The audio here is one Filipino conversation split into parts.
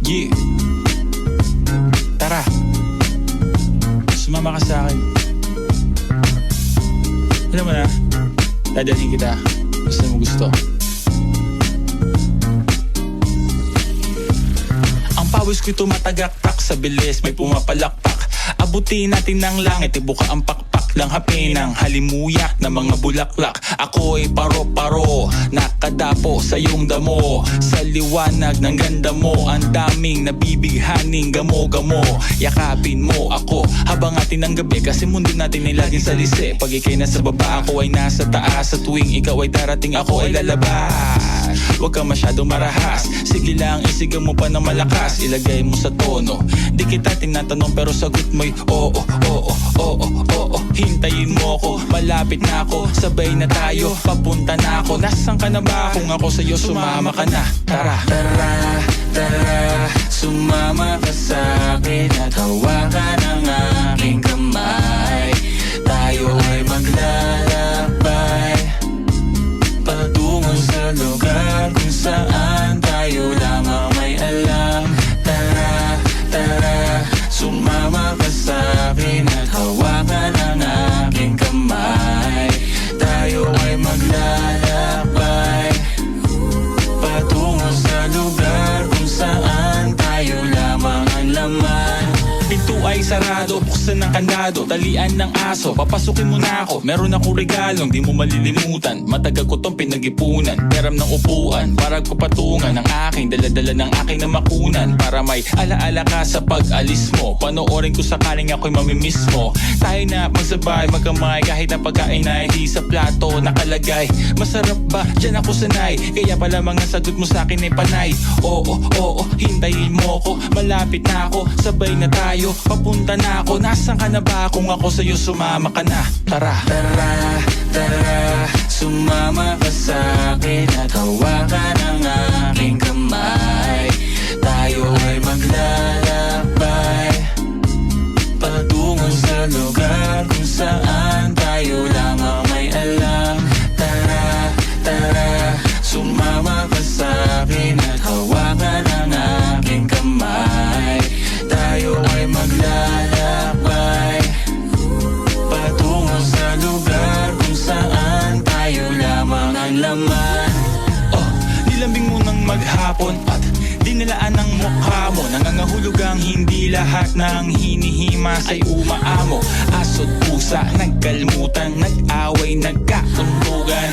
Yeah. Tara, sumama ka sa akin. Alam mo na, dadalhin kita. Basta mo gusto. Ang pawis ko'y tumatagaktak sa bilis, may pumapalakpak. Abutin natin ng langit, ibuka ang pakpak lang hapin ng halimuyak na mga bulaklak. Ako'y paro-paro, nakadapo sa iyong damo. Sa liwanag ng ganda mo, ang daming nabibighaning gamo-gamo. Yakapin mo ako habang atin ng gabi, kasi mundo natin ay laging salisi. Pag ikay nasa baba, ako ay nasa taas. Sa tuwing ikaw ay darating, ako ay lalabas. Huwag ka masyadong marahas, sige lang isigaw mo pa ng malakas. Ilagay mo sa tono, di kita tinatanong pero sagot mo'y oo, oo, oo, oo. Hintayin mo ako, malapit na ako, sabay na tayo, papunta na ako. Nasaan ka na ba? Kung ako sa'yo, sumama ka na. Tara, Tara, tara, sumama ka sa'kin at hawakan ang aking kamay. Tayo ay maglalakbay patungo sa lugar kung saan tayo lamang may alam. Tara, tara, sumama ka sa'kin at hawakan ang aking kamay. Tayo ay maglalakbay patungo sa lugar kung saan tayo lamang ang laman. pinto ay sarado, buksan ng kandado, talian ng aso, papasukin mo na ako. Meron akong regalong di mo malilimutan. Matagal ko tong pinag-ipunan, peram ng upuan, para ko patungan ang aking daladala ng aking namakunan. Para may alaala ka sa pag-alis mo, panoorin ko sakaling ako'y mamimiss mo. Tayo na magsabay, magkamay, kahit na pagkain ay di sa plato nakalagay. Masarap ba? Diyan ako sanay, kaya pala mga sagot mo sa akin ay panay. Oo, oo, hintayin mo ko, malapit na ako, sabay na tayo, papunta na ako. Nasaan ka na ba? Kung ako sa'yo, sumama ka na. Tara, Tara, tara, sumama ka sa'kin at hawakan ang aking kamay. Tayo ay maglalakbay patungo sa lugar kung saan tayo lamang may alam. Tara, tara, sumama ka sa'kin at hawakan ang aking kamay. Tayo ay maglalakbay patungo sa lugar kung saan tayo lamang ang laman. oh, nilambing mo ng maghapon at dinilaan ng mukha mo. Nangangahulog ang hindi lahat ng hinihimas ay umaamo. Aso't pusa, nagkalmutan, nag-away, nagkakuntugan.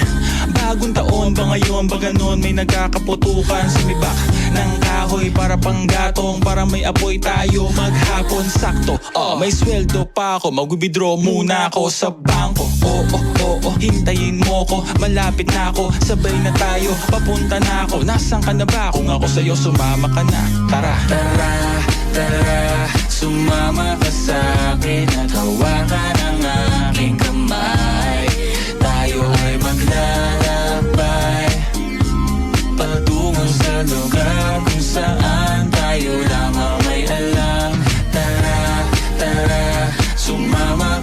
Bagong taon ba ngayon ba ganon? May nagkakaputukan. Sumibak ng kahoy para panggatong, para may apoy tayo maghapon. Sakto, may sweldo pa ako, mag-withdraw muna ako sa bangko. Oo, oo, hintayin mo ko, malapit na ako, sabay na tayo, papunta na ako. Nasaan ka na ba? Kung ako sa'yo, sumama ka na. Tara, Tara, tara, sumama ka sa'kin at hawakan ang aking kamay. Tayo ay maglalakbay patungo sa lugar kung saan tayo lamang may alam. Tara, tara, sumama